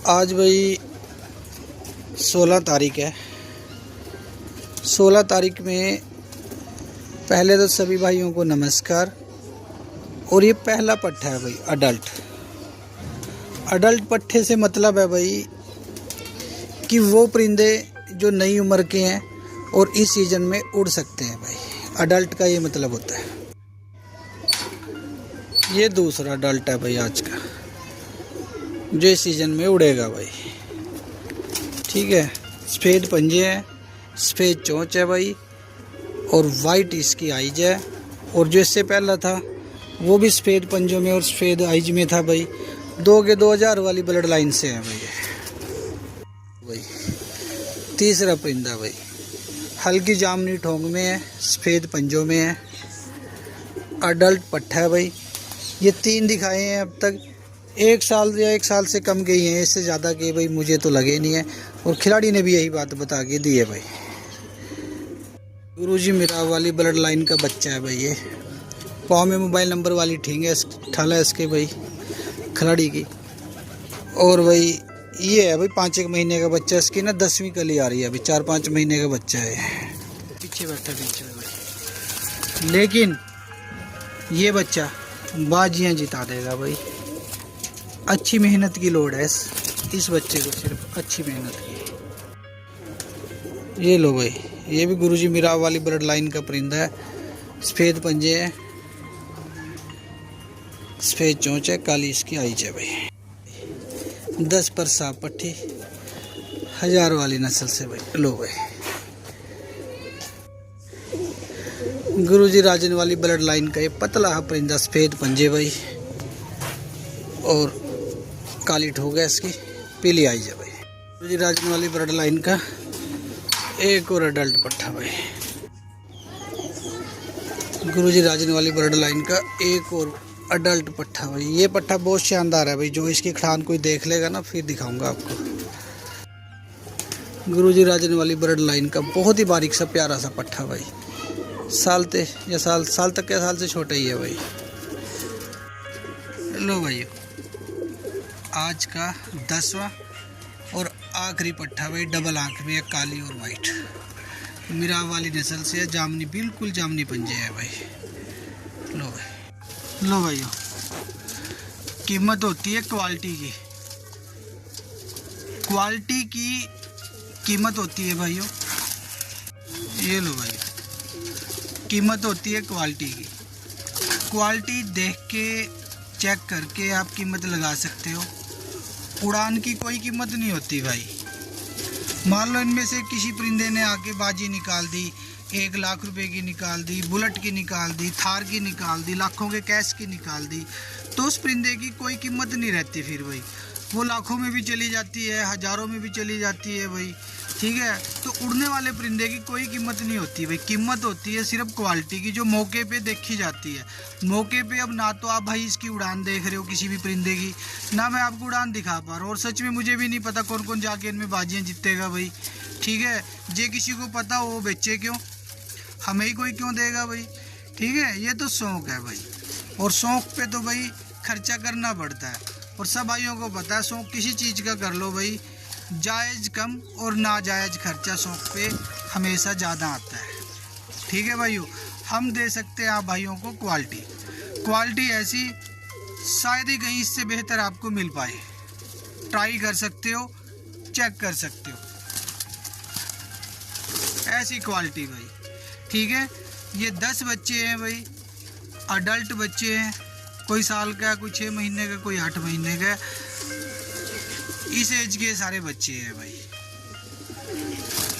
आज भाई 16 तारीख है। 16 तारीख में पहले तो सभी भाइयों को नमस्कार। और ये पहला पट्ठा है भाई अडल्ट पट्ठे से मतलब है भाई कि वो परिंदे जो नई उम्र के हैं और इस सीज़न में उड़ सकते हैं भाई। अडल्ट का ये मतलब होता है। ये दूसरा अडल्ट है भाई आज का, जो इस सीज़न में उड़ेगा भाई। ठीक है, सफ़ेद पंजे हैं, सफ़ेद चोंच है भाई, और वाइट इसकी आइज है। और जो इससे पहला था वो भी सफ़ेद पंजों में और सफ़ेद आइज में था भाई। 2000 वाली ब्लड लाइन से है भाई। तीसरा परिंदा भाई हल्की जामनी ठोंग में है, सफ़ेद पंजों में है, अडल्ट पट्ठा है भाई। ये 3 दिखाए हैं अब तक। 1 साल या 1 साल से कम गई हैं, इससे ज़्यादा के भाई मुझे तो लगे नहीं है। और खिलाड़ी ने भी यही बात बता के दी है भाई। गुरुजी मिराव वाली ब्लड लाइन का बच्चा है भाई। ये पाँव में मोबाइल नंबर वाली ठीक है, ठाला है इसके भाई खिलाड़ी की। और भाई ये है भाई 5-1 महीने का बच्चा। इसकी ना 10वीं कली आ रही है अभी, 4-5 महीने का बच्चा है। पीछे बैठा पीछे भाई, लेकिन ये बच्चा बाजियाँ जिता देगा भाई। अच्छी मेहनत की लोड़ है इस बच्चे को, सिर्फ अच्छी मेहनत की। ये लो भाई, ये भी गुरुजी मिराव वाली ब्लड लाइन का परिंदा है। सफ़ेद पंजे है, सफ़ेद चोंच है, काली इसकी आइज है भाई। 10 पर साफ पट्टी 1000 वाली नस्ल से भाई। लो भाई, गुरुजी राजन वाली ब्लड लाइन का ये पतला परिंदा, सफ़ेद पंजे भाई, और काली ठोक है इसकी, पीली आइज है भाई। गुरुजी राजन वाली ब्लड लाइन का एक और अडल्ट पट्ठा भाई। गुरुजी राजन वाली ब्लड लाइन का एक और अडल्ट पट्ठा भाई। ये पट्ठा बहुत शानदार है भाई। जो इसकी खान कोई देख लेगा ना, फिर दिखाऊंगा आपको। गुरुजी राजन वाली ब्लड लाइन का बहुत ही बारीक सा प्यारा सा पट्ठा भाई। साल तक के साल से छोटा ही है भाई। लो भाई, आज का 10वां और आखिरी पट्ठा भाई। डबल आंख में है, काली और वाइट, मिराव वाली नस्ल से है। जामनी, बिल्कुल जामनी पंजे है भाई। लो भाई, लो भाइयों, कीमत होती है क्वालिटी की। क्वालिटी की कीमत होती है भाइयों। ये लो भाई, कीमत होती है क्वालिटी की। क्वालिटी देख के, चेक करके आप कीमत लगा सकते हो। उड़ान की कोई कीमत नहीं होती भाई। मान लो इनमें से किसी परिंदे ने आके बाजी निकाल दी, 1 लाख रुपए की निकाल दी, बुलेट की निकाल दी, थार की निकाल दी, लाखों के कैश की निकाल दी, तो उस परिंदे की कोई कीमत नहीं रहती फिर भाई। वो लाखों में भी चली जाती है, हज़ारों में भी चली जाती है भाई। ठीक है, तो उड़ने वाले परिंदे की कोई कीमत नहीं होती भाई। कीमत होती है सिर्फ क्वालिटी की, जो मौके पे देखी जाती है। मौके पे अब ना तो आप भाई इसकी उड़ान देख रहे हो किसी भी परिंदे की, ना मैं आपको उड़ान दिखा पा रहा हूँ। और सच में मुझे भी नहीं पता कौन कौन जाके इनमें बाजियाँ जीतेगा भाई। ठीक है, जे किसी को पता वो बेचे क्यों, हमें ही कोई क्यों देगा भाई। ठीक है, ये तो शौक़ है भाई। और शौक़ पे तो भाई खर्चा करना पड़ता है। और सब भाइयों को पता है, शौक़ किसी चीज़ का कर लो भाई, जायज़ कम और नाजायज़ खर्चा शौक़ पे हमेशा ज़्यादा आता है। ठीक है भाइयों, हम दे सकते हैं आप भाइयों को क्वालिटी ऐसी, शायद ही कहीं इससे बेहतर आपको मिल पाए। ट्राई कर सकते हो, चेक कर सकते हो, ऐसी क्वालिटी भाई। ठीक है, ये 10 बच्चे हैं भाई, अडल्ट बच्चे हैं। कोई साल का, कोई 6 महीने का, कोई 8 महीने का। इस एज के सारे बच्चे हैं भाई।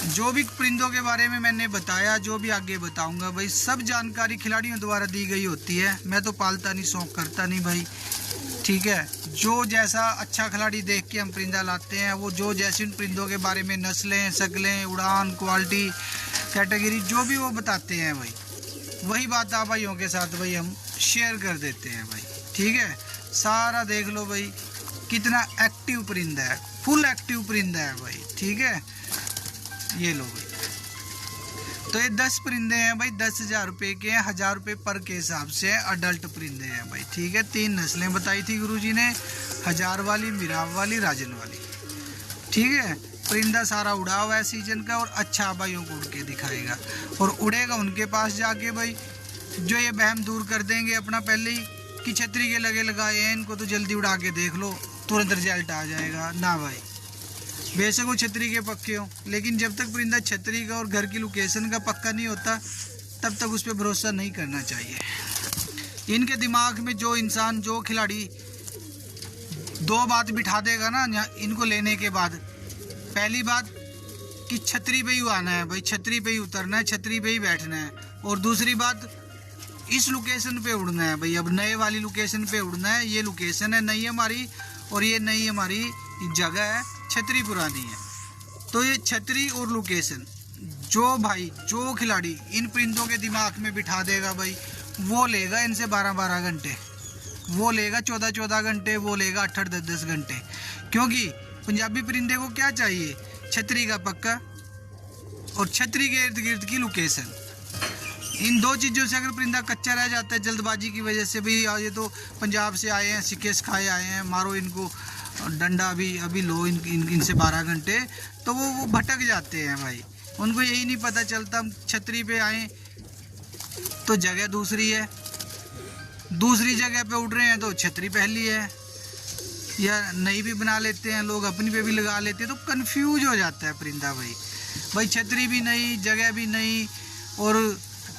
जो भी परिंदों के बारे में मैंने बताया, जो भी आगे बताऊंगा भाई, सब जानकारी खिलाड़ियों द्वारा दी गई होती है। मैं तो पालता नहीं, शौक़ करता नहीं भाई। ठीक है, जो जैसा अच्छा खिलाड़ी देख के हम परिंदा लाते हैं, वो जो जैसे उन परिंदों के बारे में नस्लें, शक्लें, उड़ान, क्वालिटी, कैटेगरी जो भी वो बताते हैं भाई, वही बात आप भाइयों के साथ भाई हम शेयर कर देते हैं भाई। ठीक है, सारा देख लो भाई, कितना एक्टिव परिंदा है, फुल एक्टिव परिंदा है भाई। ठीक है, ये लो भाई, तो ये 10 परिंदे हैं भाई, 10,000 रुपये के हैं, 1000 रुपये पर के हिसाब से अडल्ट परिंदे हैं भाई। ठीक है, 3 नस्लें बताई थी गुरुजी ने, 1000 वाली, मिराव वाली, राजन वाली। ठीक है, परिंदा सारा उड़ा हुआ है सीजन का और अच्छा भाइयों को उड़ के दिखाएगा और उड़ेगा उनके पास जाके भाई, जो ये वहम दूर कर देंगे अपना पहले ही कि छतरी के लगे लगाए हैं इनको तो जल्दी उड़ा के देख लो तुरंत रिजल्ट आ जाएगा। ना भाई, बेशक वो छतरी के पक्के हो, लेकिन जब तक परिंदा छतरी का और घर की लोकेशन का पक्का नहीं होता तब तक उस पर भरोसा नहीं करना चाहिए। इनके दिमाग में जो इंसान, जो खिलाड़ी दो बात बिठा देगा ना इनको लेने के बाद, पहली बात कि छतरी पे ही आना है भाई, छतरी पे ही उतरना है, छतरी पे ही बैठना है, और दूसरी बात इस लोकेशन पे उड़ना है भाई। अब नए वाली लोकेशन पे उड़ना है, ये लोकेशन है नई हमारी और ये नई हमारी जगह है, छतरी पुरानी है। तो ये छतरी और लोकेशन जो भाई, जो खिलाड़ी इन परिंदों के दिमाग में बिठा देगा भाई, वो लेगा इनसे 12-12 घंटे, वो लेगा 14-14 घंटे, वो लेगा 8-10 घंटे। क्योंकि पंजाबी परिंदे को क्या चाहिए? छतरी का पक्का और छतरी के इर्द गिर्द की लोकेशन। इन दो चीज़ों से अगर परिंदा कच्चा रह जाता है जल्दबाजी की वजह से, भाई ये तो पंजाब से आए हैं, सिक्के सिखाए आए हैं, मारो इनको डंडा अभी लो इनसे 12 घंटे, तो वो भटक जाते हैं भाई। उनको यही नहीं पता चलता हम छतरी पे आए तो जगह दूसरी है, दूसरी जगह पे उड़ रहे हैं तो छतरी पहली है, या नई भी बना लेते हैं लोग, अपनी पे भी लगा लेते हैं, तो कंफ्यूज हो जाता है परिंदा भाई। छतरी भी नई, जगह भी नई, और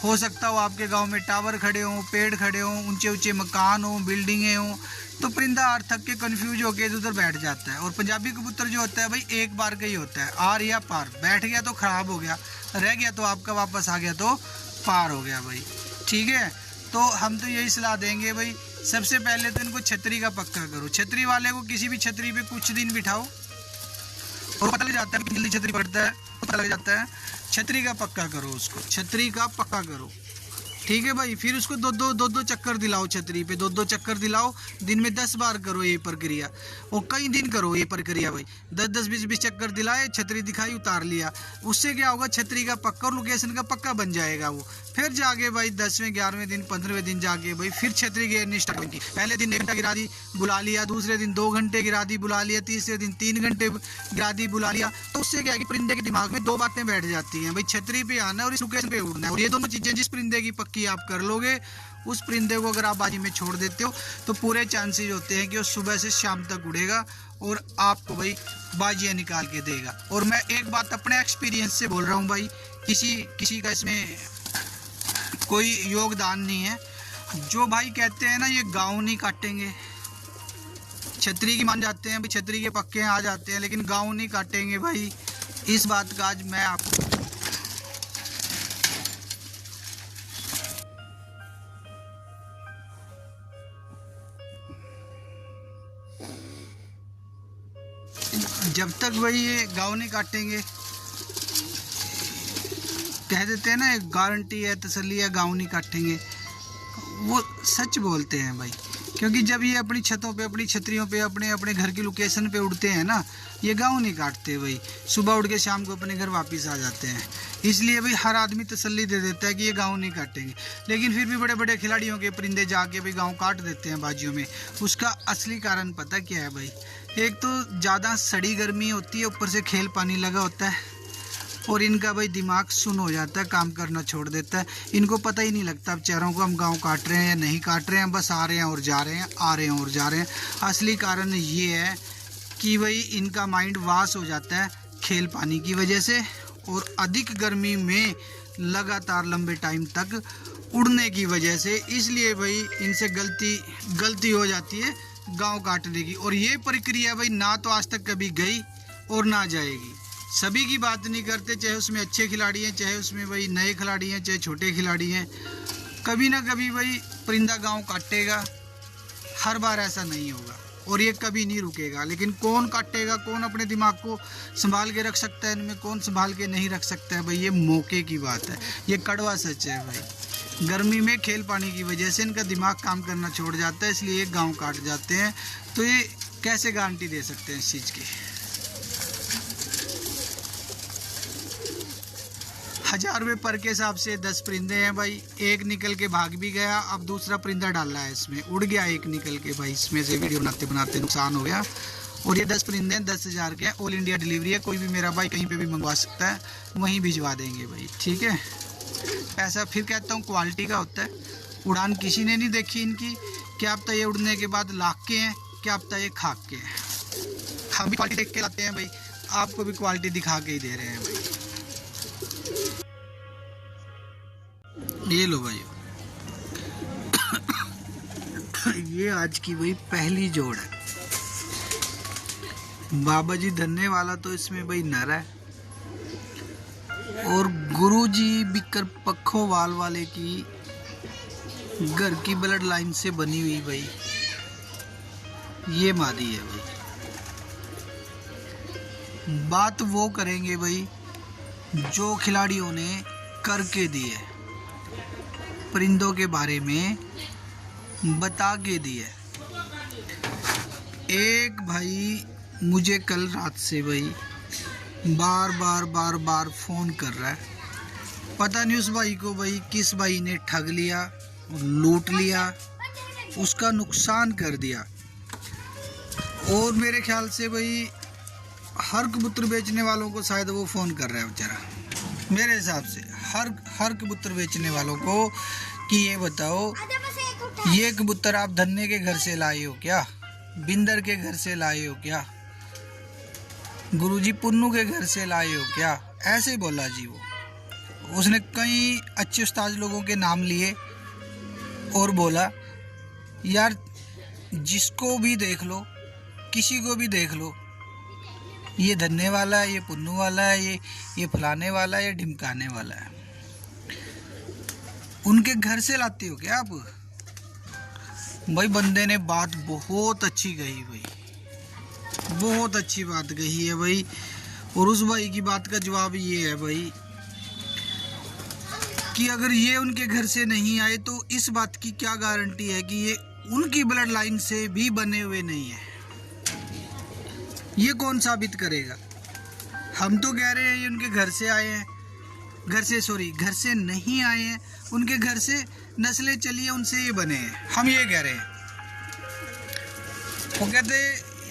हो सकता हो आपके गांव में टावर खड़े हों, पेड़ खड़े हों, ऊंचे ऊंचे मकान हों, बिल्डिंगें हों, तो परिंदा आर थक के कंफ्यूज होकर उधर बैठ जाता है। और पंजाबी कबूतर जो होता है भाई, एक बार का ही होता है, आर या पार, बैठ गया तो ख़राब हो गया, रह गया तो आपका, वापस आ गया तो पार हो गया भाई। ठीक है, तो हम तो यही सलाह देंगे भाई, सबसे पहले तो इनको छतरी का पक्का करो। छतरी वाले को किसी भी छतरी पे कुछ दिन बिठाओ और पता लग जाता है कि जल्दी छतरी पड़ता है, पता लग जाता है। छतरी का पक्का करो उसको, छतरी का पक्का करो, ठीक है भाई। फिर उसको दो चक्कर दिलाओ, छतरी पे 2 चक्कर दिलाओ, दिन में 10 बार करो ये प्रक्रिया, और कई दिन करो ये प्रक्रिया भाई। 10-10, 20-20 चक्कर दिलाए, छतरी दिखाई, उतार लिया, उससे क्या होगा? छतरी का पक्का और लोकेशन का पक्का बन जाएगा वो। फिर जाके भाई 10वें 11वें दिन 15वें दिन जाके भाई फिर छतरी गिरनी स्टार्ट होगी। पहले दिन 1 घंटा गिरा दी, बुला लिया, दूसरे दिन 2 घंटे गिरा दी, बुला लिया, तीसरे दिन 3 घंटे गिरा दी, बुला लिया। तो उससे क्या है कि परिंदे के दिमाग में 2 बातें बैठ जाती हैं भाई, छतरी पे आना और इस लोकेशन पे उड़ना है। और ये दोनों चीज़ें जिस परिंदे की पक्की आप कर लोगे, उस परिंदे को अगर आप बाजी में छोड़ देते हो तो पूरे चांसेस होते हैं कि वो सुबह से शाम तक उड़ेगा और आपको भाई बाजियाँ निकाल के देगा। और मैं एक बात अपने एक्सपीरियंस से बोल रहा हूँ भाई, किसी का इसमें कोई योगदान नहीं है। जो भाई कहते हैं ना ये गाँव नहीं काटेंगे, छतरी की मान जाते हैं भाई, छतरी के पक्के आ जाते हैं, लेकिन गाँव नहीं काटेंगे भाई, इस बात का आज मैं आपको जब तक भाई ये गाँव नहीं काटेंगे, कह देते हैं ना एक गारंटी है, तसल्ली है, गाँव नहीं काटेंगे, वो सच बोलते हैं भाई। क्योंकि जब ये अपनी छतों पे, अपनी छतरियों पे, अपने घर की लोकेशन पे उड़ते हैं ना, ये गाँव नहीं काटते भाई, सुबह उड़ के शाम को अपने घर वापस आ जाते हैं। इसलिए भाई हर आदमी तसल्ली दे देता है कि ये गाँव नहीं काटेंगे, लेकिन फिर भी बड़े बड़े खिलाड़ियों के परिंदे जाके भाई गाँव काट देते हैं बाजियों में। उसका असली कारण पता क्या है भाई? एक तो ज़्यादा सड़ी गर्मी होती है, ऊपर से खेल पानी लगा होता है, और इनका भाई दिमाग सुन हो जाता है, काम करना छोड़ देता है। इनको पता ही नहीं लगता बेचारों को हम गांव काट रहे हैं या नहीं काट रहे हैं, बस आ रहे हैं और जा रहे हैं, आ रहे हैं और जा रहे हैं। असली कारण ये है कि भाई इनका माइंड वाश हो जाता है खेल पानी की वजह से, और अधिक गर्मी में लगातार लंबे टाइम तक उड़ने की वजह से। इसलिए भाई इनसे गलती हो जाती है गांव काटने की। और ये प्रक्रिया भाई ना तो आज तक कभी गई और ना जाएगी। सभी की बात नहीं करते, चाहे उसमें अच्छे खिलाड़ी हैं, चाहे उसमें भाई नए खिलाड़ी हैं, चाहे छोटे खिलाड़ी हैं, कभी ना कभी भाई परिंदा गांव काटेगा, हर बार ऐसा नहीं होगा और ये कभी नहीं रुकेगा। लेकिन कौन काटेगा, कौन अपने दिमाग को संभाल के रख सकता है इनमें, कौन संभाल के नहीं रख सकता है भाई, ये मौके की बात है, ये कड़वा सच है भाई। गर्मी में खेल पानी की वजह से इनका दिमाग काम करना छोड़ जाता है, इसलिए ये गाँव काट जाते हैं। तो ये कैसे गारंटी दे सकते हैं इस चीज़ की? 1000 रुपये पर के हिसाब से 10 परिंदे हैं भाई, एक निकल के भाग भी गया, अब दूसरा परिंदा डाला है इसमें, उड़ गया एक निकल के भाई, इसमें से वीडियो बनाते बनाते नुकसान हो गया और ये 10 परिंदे हैं, 10,000 के हैं। ऑल इंडिया डिलीवरी है, कोई भी मेरा भाई कहीं पे भी मंगवा सकता है, वहीं भिजवा देंगे भाई, ठीक है। पैसा फिर कहता हूँ क्वालिटी का होता है। उड़ान किसी ने नहीं देखी इनकी, क्या पता ये उड़ने के बाद लाख के हैं, क्या पता ये खाक के हैं। हम भी क्वालिटी देख के लाते हैं भाई, आपको भी क्वालिटी दिखा के ही दे रहे हैं भाई। ये लो भाई, ये आज की भाई पहली जोड़ है। बाबा जी धन्ने वाला तो इसमें भाई नर है, और गुरुजी बिकर पखोवाल वाले की घर की ब्लड लाइन से बनी हुई भाई ये मादी है भाई। बात वो करेंगे भाई जो खिलाड़ियों ने करके दी है, परिंदों के बारे में बता के दी है। एक भाई मुझे कल रात से भाई बार बार फ़ोन कर रहा है, पता नहीं उस भाई को भाई किस भाई ने ठग लिया, लूट लिया, उसका नुकसान कर दिया। और मेरे ख्याल से भाई हर कबूतर बेचने वालों को शायद वो फ़ोन कर रहा है बेचारा, मेरे हिसाब से हर कबूतर बेचने वालों को कि ये बताओ ये कबूतर आप धन्ने के घर से लाए हो क्या, बिंदर के घर से लाए हो क्या, गुरुजी पुन्नू के घर से लाए हो क्या, ऐसे बोला जी वो। उसने कई अच्छे उस्ताद लोगों के नाम लिए और बोला यार जिसको भी देख लो, किसी को भी देख लो, ये धन्ने वाला है, ये पुन्नू वाला है, ये फलाने वाला है, ये ढिमकाने वाला है। उनके घर से लाते हो क्या आप? भाई बंदे ने बात बहुत अच्छी कही भाई, बहुत अच्छी बात कही है भाई। और उस भाई की बात का जवाब ये है भाई कि अगर ये उनके घर से नहीं आए तो इस बात की क्या गारंटी है कि ये उनकी ब्लड लाइन से भी बने हुए नहीं है। ये कौन साबित करेगा? हम तो कह रहे हैं ये उनके घर से आए हैं, घर से नहीं आए हैं, उनके घर से नस्लें चली है, उनसे ये बने हैं, हम ये कह रहे हैं। वो कहते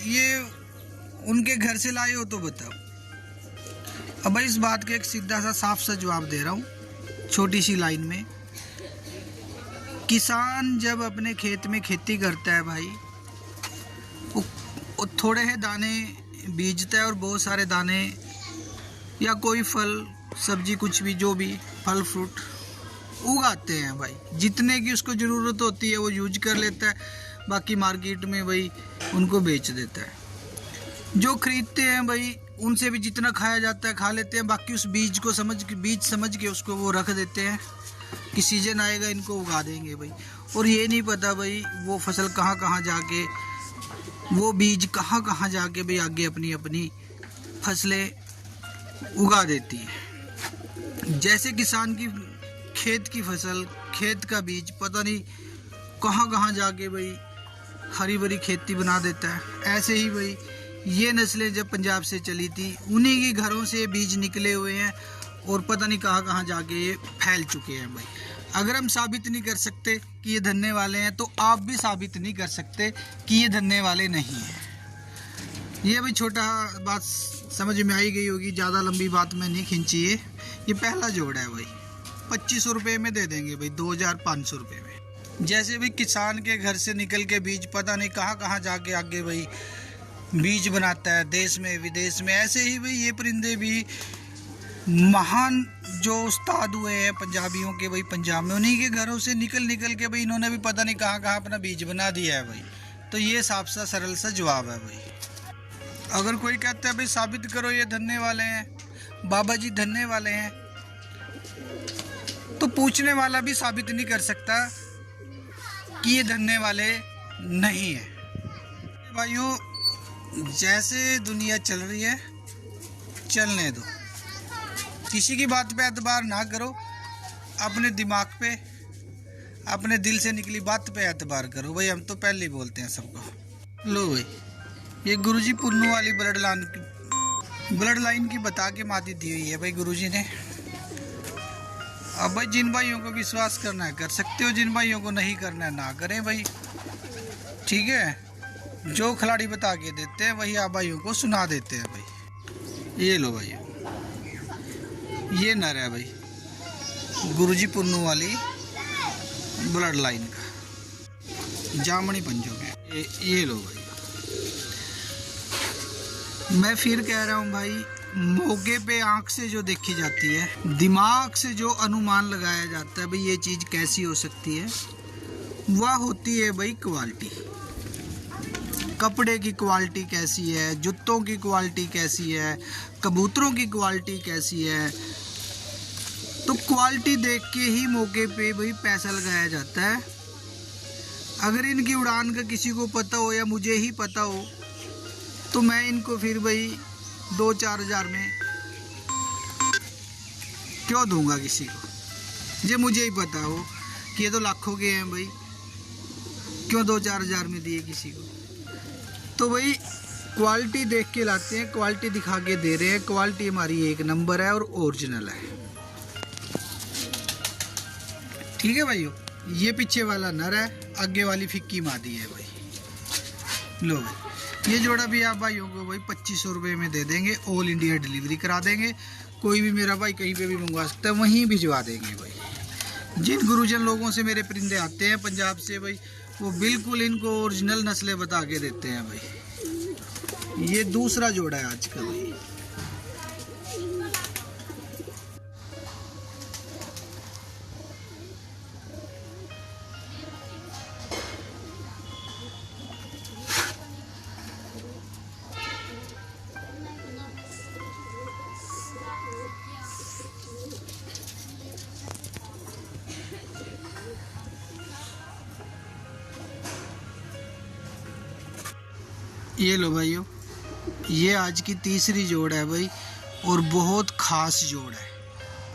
ये उनके घर से लाए हो तो बताओ। अब भाई इस बात का एक सीधा सा साफ सा जवाब दे रहा हूँ छोटी सी लाइन में। किसान जब अपने खेत में खेती करता है भाई, वो थोड़े ही दाने बीजता है और बहुत सारे दाने या कोई फल सब्जी कुछ भी जो भी फल फ्रूट उगाते हैं भाई। जितने की उसको ज़रूरत होती है वो यूज कर लेता है, बाकी मार्केट में भाई उनको बेच देता है। जो खरीदते हैं भाई उनसे भी जितना खाया जाता है खा लेते हैं, बाकी उस बीज समझ के उसको वो रख देते हैं कि सीजन आएगा इनको उगा देंगे भाई। और ये नहीं पता भाई वो फसल कहाँ जाके, वो बीज कहाँ जाके भाई आगे अपनी अपनी फसलें उगा देती है। जैसे किसान की खेत की फसल, खेत का बीज पता नहीं कहाँ जाके भाई हरी भरी खेती बना देता है, ऐसे ही भाई ये नस्लें जब पंजाब से चली थी उन्हीं के घरों से बीज निकले हुए हैं और पता नहीं कहाँ जाके ये फैल चुके हैं भाई। अगर हम साबित नहीं कर सकते कि ये धन्ने वाले हैं तो आप भी साबित नहीं कर सकते कि ये धन्ने वाले नहीं हैं। ये भाई छोटा बात समझ में आई गई होगी, ज़्यादा लंबी बात में नहीं खींची है। ये पहला जोड़ है भाई, 2500 रुपये में दे देंगे भाई, 2500 रुपये में। जैसे भाई किसान के घर से निकल के बीज पता नहीं कहाँ जाके आगे भाई बीज बनाता है देश में विदेश में, ऐसे ही भाई ये परिंदे भी महान जो उस्ताद हुए हैं पंजाबियों के भाई, पंजाब में उन्हीं के घरों से निकल के भाई इन्होंने भी पता नहीं कहाँ अपना बीज बना दिया है भाई। तो ये साफ सा सरल सा जवाब है भाई। अगर कोई कहता है भाई साबित करो ये धन्ने वाले हैं, बाबा जी धन्ने वाले हैं, तो पूछने वाला भी साबित नहीं कर सकता कि ये धन्ने वाले नहीं है। भाइयों जैसे दुनिया चल रही है चलने दो, किसी की बात पे एतबार ना करो, अपने दिमाग पे अपने दिल से निकली बात पे एतबार करो भाई। हम तो पहले ही बोलते हैं सबको। लो भाई ये गुरुजी पुन्नू वाली ब्लड लाइन की बता के मादी दी हुई है भाई गुरुजी ने। अब भाई जिन भाइयों को विश्वास करना है कर सकते हो, जिन भाइयों को नहीं करना है ना करें भाई, ठीक है। जो खिलाड़ी बता के देते हैं वही आप भाइयों को सुना देते हैं भाई। ये लो भाइयों, ये नर है भाई गुरुजी पुन्नू वाली ब्लड लाइन का, जामनी पंजों के। ये लो भाई, मैं फिर कह रहा हूँ भाई, मौके पे आंख से जो देखी जाती है, दिमाग से जो अनुमान लगाया जाता है भाई ये चीज़ कैसी हो सकती है, वह होती है भाई क्वालिटी। कपड़े की क्वालिटी कैसी है, जूतों की क्वालिटी कैसी है, कबूतरों की क्वालिटी कैसी है, तो क्वालिटी देख के ही मौके पे भाई पैसा लगाया जाता है। अगर इनकी उड़ान का किसी को पता हो या मुझे ही पता हो तो मैं इनको फिर भाई 2-4 हज़ार में क्यों दूंगा किसी को, जो मुझे ही पता हो कि ये तो लाखों के हैं भाई, क्यों 2-4 हज़ार में दिए किसी को। तो भाई क्वालिटी देख के लाते हैं, क्वालिटी दिखा के दे रहे हैं, क्वालिटी हमारी 1 नंबर है और ओरिजिनल है। ठीक है भाइयों, ये पीछे वाला नर है, आगे वाली फिक्की मादी है भाई। लो भाई, ये जोड़ा भी आप भाइयों को भाई 2500 रुपये में दे देंगे, ऑल इंडिया डिलीवरी करा देंगे। कोई भी मेरा भाई कहीं पे भी मंगवा सकता है, वहीं भिजवा देंगे भाई। जिन गुरुजन लोगों से मेरे परिंदे आते हैं पंजाब से भाई, वो बिल्कुल इनको ओरिजिनल नस्लें बता के देते हैं भाई। ये दूसरा जोड़ा है आज का भाई। ये लो भाइयों, ये आज की तीसरी जोड़ है भाई और बहुत खास जोड़ है।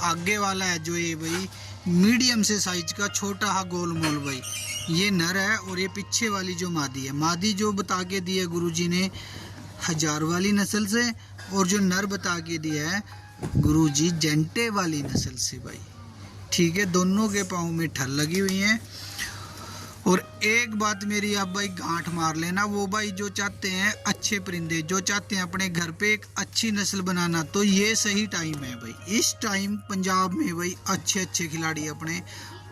आगे वाला है जो ये भाई मीडियम से साइज का छोटा हा गोल मोल भाई, ये नर है। और ये पीछे वाली जो मादी है, मादी जो बता के दी है गुरुजी ने 1000 वाली नस्ल से, और जो नर बता के दिया है गुरुजी जेंटे वाली नस्ल से भाई। ठीक है, दोनों के पाँव में ठल लगी हुई हैं। और एक बात मेरी आप भाई गांठ मार लेना, वो भाई जो चाहते हैं अच्छे परिंदे, जो चाहते हैं अपने घर पे एक अच्छी नस्ल बनाना, तो ये सही टाइम है भाई। इस टाइम पंजाब में भाई अच्छे अच्छे खिलाड़ी अपने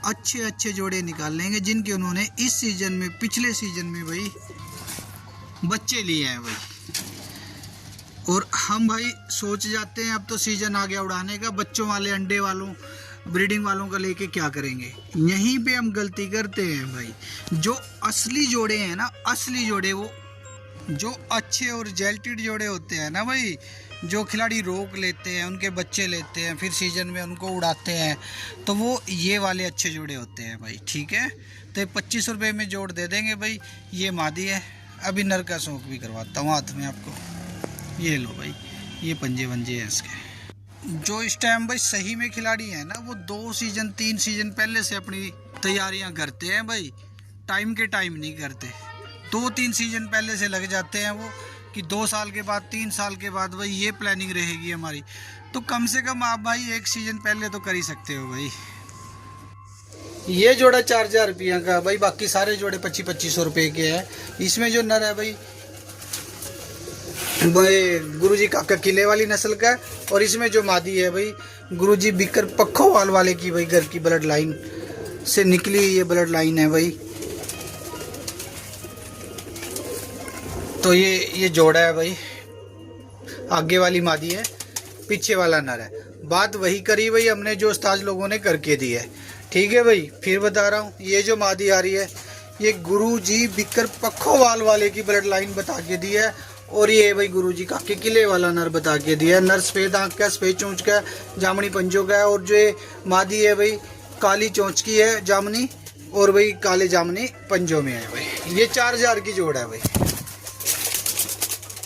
अच्छे अच्छे जोड़े निकाल लेंगे, जिनके उन्होंने इस सीज़न में, पिछले सीज़न में भाई बच्चे लिए हैं भाई। और हम भाई सोच जाते हैं अब तो सीज़न आ गया उड़ाने का, बच्चों वाले, अंडे वालों, ब्रीडिंग वालों का लेके क्या करेंगे। यहीं पे हम गलती करते हैं भाई। जो असली जोड़े हैं ना, असली जोड़े, वो जो अच्छे और जेल्टेड जोड़े होते हैं ना भाई, जो खिलाड़ी रोक लेते हैं, उनके बच्चे लेते हैं, फिर सीजन में उनको उड़ाते हैं, तो वो ये वाले अच्छे जोड़े होते हैं भाई। ठीक है, तो 2500 रुपये में जोड़ दे देंगे भाई। ये मादी है, अभी नर का शौक भी करवाता हूँ हाथ में आपको। ये लो भाई, ये पंजे वंजे हैं इसके। जो इस टाइम भाई सही में खिलाड़ी है ना, वो 2 सीजन 3 सीजन पहले से अपनी तैयारियां करते हैं भाई। टाइम के टाइम नहीं करते, 2-3 सीजन पहले से लग जाते हैं वो, कि 2 साल के बाद, 3 साल के बाद भाई ये प्लानिंग रहेगी हमारी। तो कम से कम आप भाई 1 सीजन पहले तो कर ही सकते हो भाई। ये जोड़ा 4000 रुपये का भाई, बाकी सारे जोड़े 2500 रुपये के हैं। इसमें जो नर है भाई गुरुजी काका किले वाली नस्ल का, और इसमें जो मादी है भाई गुरुजी बिकर पखोवाल वाले की भाई, घर की ब्लड लाइन से निकली ये ब्लड लाइन है भाई। तो ये जोड़ा है भाई, आगे वाली मादी है, पीछे वाला नर है। बात वही करी भाई हमने जो उस्ताद लोगों ने करके दी है। ठीक है भाई, फिर बता रहा हूँ, ये जो मादी आ रही है ये गुरुजी बिकर पखोवाल वाले की ब्लड लाइन बता के दी है। और ये भाई गुरुजी काके किले वाला नर बता के दिया है। नर सफ़ेद आँख का, सफ़ेद चोंच का, जामनी पंजों का है। और जो ये मादी है भाई काली चोंच की है जामनी, और भाई काले जामनी पंजों में है भाई। ये 4000 की जोड़ है भाई।